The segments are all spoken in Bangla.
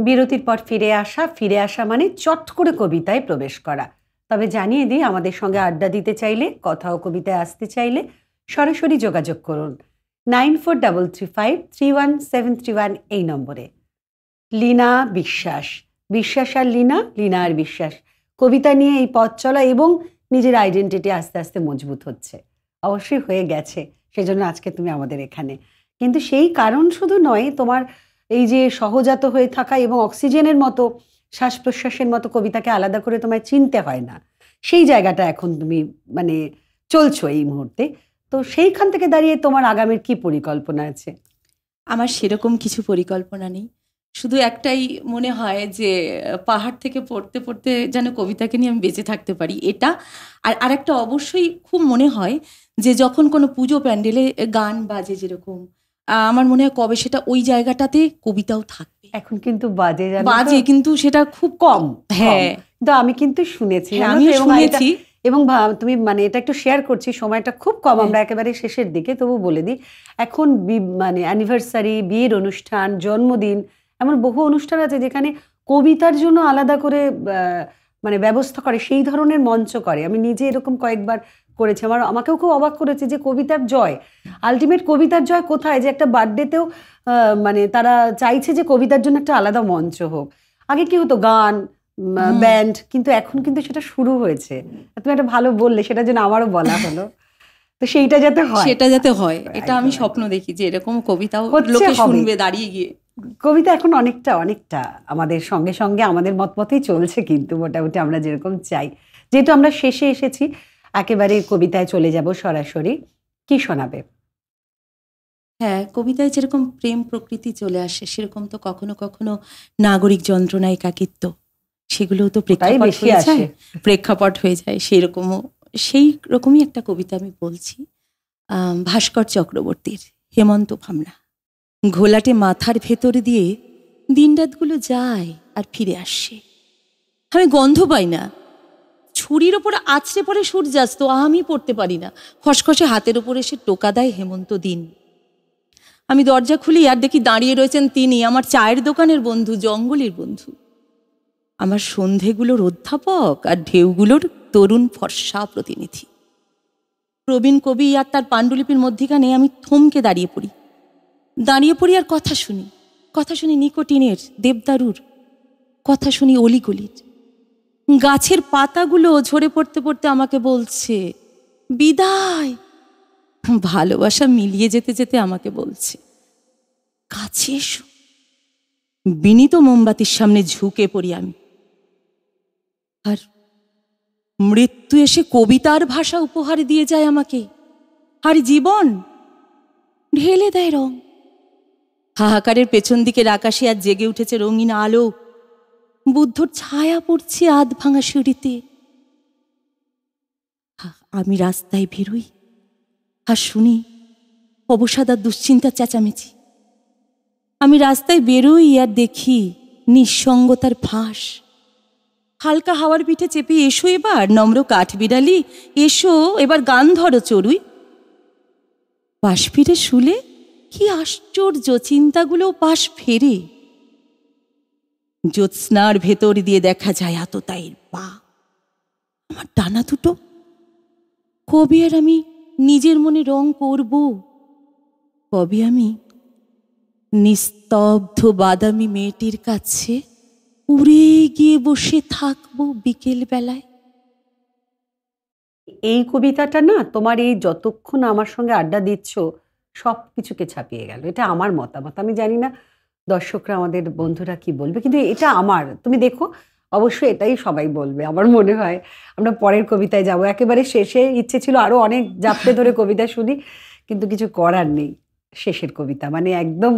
বিরতির পর ফিরে আসা মানে চট করে কবিতায় প্রবেশ করা। তবে জানিয়ে দিই, আমাদের সঙ্গে আড্ডা দিতে চাইলে, কথা ও কবিতায় আসতে চাইলে সরাসরি যোগাযোগ করুন 9433531731 এই নম্বরে। লীনা বিশ্বাস, বিশ্বাস আর লীনা, লীনা আর বিশ্বাস, কবিতা নিয়ে এই পথ চলা এবং নিজের আইডেন্টিটি আস্তে আস্তে মজবুত হচ্ছে। অবশ্যই হয়ে গেছে, সেজন্য আজকে তুমি আমাদের এখানে। কিন্তু সেই কারণ শুধু নয়, তোমার এই যে সহজাত হয়ে থাকা এবং অক্সিজেনের মতো, শ্বাস প্রশ্বাসের মতো কবিতাকে আলাদা করে তোমায় চিনতে হয় না, সেই জায়গাটা এখন তুমি মানে চলছো এই মুহূর্তে। তো সেইখান থেকে দাঁড়িয়ে তোমার আগামীর কি পরিকল্পনা আছে? আমার সেরকম কিছু পরিকল্পনা নেই, শুধু একটাই মনে হয় যে পাহাড় থেকে পড়তে পড়তে যেন কবিতাকে নিয়ে আমি বেঁচে থাকতে পারি, এটা। আর আরেকটা অবশ্যই খুব মনে হয় যে যখন কোনো পুজো প্যান্ডেলে গান বাজে যেরকম, আমার মনে হয় কবে সেটা ওই জায়গাটাতে কবিতাও থাকবে। এখন কিন্তু বাজে, কিন্তু সেটা খুব কম। হ্যাঁ, কিন্তু আমি কিন্তু শুনেছি, আমিও শুনেছি। এবং তুমি মানে এটা একটু শেয়ার করছি, সময়টা খুব কম, আমরা একেবারে শেষের দিকে, তবু বলে দিই, এখন মানে অ্যানিভার্সারি, বিয়ের অনুষ্ঠান, জন্মদিন, এমন বহু অনুষ্ঠান আছে যেখানে কবিতার জন্য আলাদা করে মানে ব্যবস্থা করে, সেই ধরনের মঞ্চ করে। আমি নিজে এরকম কয়েকবার করেছি, আমাকেও খুব অবাক করেছে যে কবিতার জয়, আলটিমেট কবিতার জয় কোথায়, যে একটা বার্থডেতেও মানে তারা চাইছে যে কবিতার জন্য একটা আলাদা মঞ্চ হোক। আগে কি হতো, গান, ব্যান্ড, কিন্তু এখন কিন্তু সেটা শুরু হয়েছে। তুমি একটা ভালো বললে, সেটার জন্য আমারও বলা হলো। তো সেইটা যাতে হয়, এটা আমি স্বপ্ন দেখি যে এরকম কবিতাও লোকে শুনবে দাঁড়িয়ে গিয়ে। কবিতা এখন অনেকটা আমাদের সঙ্গে সঙ্গে আমাদের মতপথেই চলছে, কিন্তু মোটামুটি আমরা যেরকম চাই। যেহেতু আমরা শেষে এসেছি, একেবারে কবিতায় চলে যাব সরাসরি। কি শোনাবে? হ্যাঁ, কবিতায় যেরকম প্রেম প্রকৃতি চলে আসে, সেরকম তো কখনো কখনো নাগরিক যন্ত্রণা, একাকিত্ব, সেগুলোও তো প্রেক্ষাপট হয়ে যায়। সেই রকমই একটা কবিতা আমি বলছি, ভাস্কর চক্রবর্তীর হেমন্ত ভামরা। ঘোলাটে মাথার ভেতর দিয়ে দিনরাতগুলো যায় আর ফিরে আসে, আমি গন্ধ পাই না। ছুরির ওপর আছড়ে পড়ে সূর্যাস্ত, আমি পড়তে পারি না। খসখসে হাতের ওপর এসে টোকা দেয় হেমন্ত দিন। আমি দরজা খুলি আর দেখি দাঁড়িয়ে রয়েছেন তিনি, আমার চায়ের দোকানের বন্ধু, জঙ্গলের বন্ধু, আমার সন্ধেগুলোর অধ্যাপক আর ঢেউগুলোর তরুণ ফর্সা প্রতিনিধি। প্রবীণ কবি আর তার পাণ্ডুলিপির মধ্যিখানে আমি থমকে দাঁড়িয়ে পড়ি আর কথা শুনি নিকোটিনের, দেবদারুর, কথা শুনি অলিগলির। গাছের পাতাগুলো ঝরে পড়তে পড়তে আমাকে বলছে বিদায়। ভালোবাসা মিলিয়ে যেতে যেতে আমাকে বলছে কাছে এসো। বিনীত মোমবাতির সামনে ঝুঁকে পড়ি আমি, আর মৃত্যু এসে কবিতার ভাষা উপহার দিয়ে যায় আমাকে, আর জীবন ঢেলে দেয় রং। হাহাকারের পেছন দিকের আকাশে আজ জেগে উঠেছে রঙিন আলো, বুদ্ধর ছায়া পড়ছে আধ ভাঙা সিঁড়িতে। আমি রাস্তায় বেরোই আর শুনি অবসাদ আর দুশ্চিন্তার চেঁচামেচি। আমি রাস্তায় বেরোই আর দেখি নিঃসঙ্গতার ফাঁস। হালকা হাওয়ার পিঠে চেপে এসো এবার নম্র কাঠবিড়ালি, এসো এবার গান ধরো চড়ুই। পাশ ফিরে শুলে কি আশ্চর্য চিন্তাগুলো পাশ ফেরে। জ্যোৎস্নার ভেতর দিয়ে দেখা যায় আততায়ীর পা, আমার ডানা দুটো। কবে আর আমি নিজের মনে রং করব, কবে আমি নিস্তব্ধ বাদামি মেয়েটির কাছে উড়ে গিয়ে বসে থাকবো বিকেল বেলায়। এই কবিতাটা না, তোমার এই যতক্ষণ আমার সঙ্গে আড্ডা দিচ্ছ সব কিছুকে ছাপিয়ে গেল। এটা আমার মতামত, আমি জানি না দর্শকরা, আমাদের বন্ধুরা কি বলবে, কিন্তু এটা আমার, তুমি দেখো, অবশ্যই এটাই সবাই বলবে আমার মনে হয়। আমরা পরের কবিতায় যাব, একেবারে শেষে ইচ্ছে ছিল আরো অনেক জাপটে ধরে কবিতা শুনি, কিন্তু কিছু করার নেই। শেষের কবিতা মানে একদম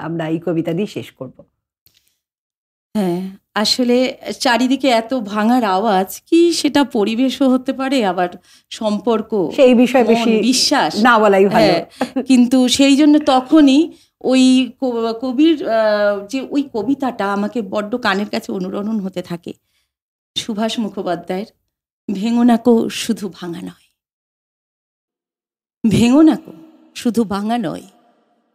আমরা এই কবিতা দিয়ে শেষ করব। হ্যাঁ, আসলে চারিদিকে এত ভাঙার আওয়াজ, কি সেটা পরিবেশও হতে পারে, আবার সম্পর্ক, সেই বিষয়ে বেশি বিশ্বাস না বলাই ভালো। কিন্তু সেই জন্য তখনই ওই কবির যে ওই কবিতাটা আমাকে বড্ড কানের কাছে অনুরণন হতে থাকে। সুভাষ মুখোপাধ্যায়ের ভেঙো নাকো শুধু ভাঙা নয়, ভেঙো নাকো শুধু ভাঙা নয়,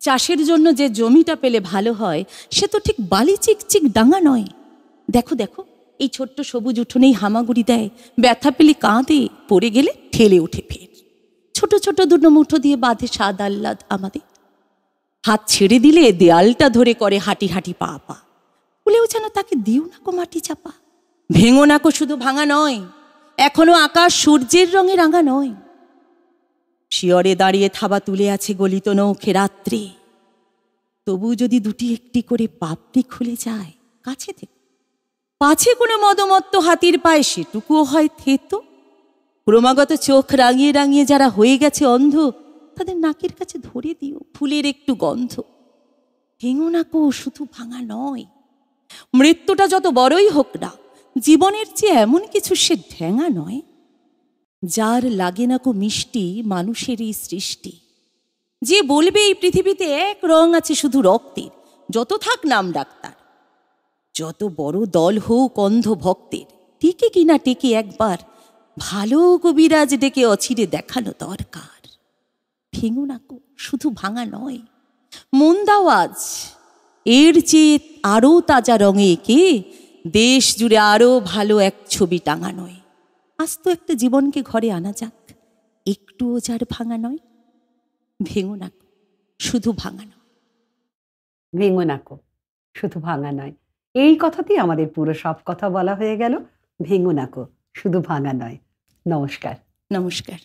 চাষের জন্য যে জমিটা পেলে ভালো হয় সে তো ঠিক বালি চিকচিক ডাঙা নয়। দেখো দেখো, এই ছোট্ট সবুজ উঠোনেই হামাগুড়ি দেয়, ব্যথা পেলে কাঁদে, পড়ে গেলে ঠেলে ওঠে ফের। ছোট ছোট দুটো মুঠো দিয়ে বাঁধে স্বাদ আহ্লাদ আমাদের। হাত ছেড়ে দিলে দেয়ালটা ধরে করে হাঁটি হাঁটি পা পা। বলেও যেন তাকে দিও না কো মাটি চাপা। ভেঙো না কো শুধু ভাঙা নয়, এখনো আকাশ সূর্যের রঙে রাঙা নয়। শিয়রে দাঁড়িয়ে থাবা তুলে আছে গলিত নৌখে রাত্রে। তবু যদি দুটি একটি করে পাপড়ি খুলে যায় কাছে থেকে, পাছে কোনো মদমত্ত হাতির পায়ে সেটুকুও হয় থেতো। ক্রমাগত চোখ রাঙিয়ে রাঙিয়ে যারা হয়ে গেছে অন্ধ, তাদের নাকের কাছে ধরে দিও ফুলের একটু গন্ধ। ভেঙো না কো শুধু ভাঙা নয়, মৃত্যুটা যত বড়ই হোক না, জীবনের চেয়ে এমন কিছু সে ঢেঙা নয়। যার লাগে না কো মিষ্টি মানুষেরই সৃষ্টি, যে বলবে এই পৃথিবীতে এক রং আছে শুধু রক্তের, যত থাক নাম ডাক্তার, যত বড় দল হোক অন্ধ ভক্তের, টিকে কিনা টেকে একবার ভালো কবিরাজ ডেকে অচিরে দেখানো দরকার। ভেঙো না কো শুধু ভাঙা নয়, মন দাও আজ এর চেয়ে আরো তাজা রঙে এঁকে দেশ জুড়ে আরো ভালো এক ছবি টাঙা নয়। আজ তো একটা জীবনকে ঘরে আনা যাক, একটুও যার ভাঙা নয়। ভেঙো না কো শুধু ভাঙা নয়। ভেঙো না কো শুধু ভাঙা নয়, এই কথাতেই আমাদের পুরো সব কথা বলা হয়ে গেল। ভেঙো না কো শুধু ভাঙা নয়। নমস্কার। নমস্কার।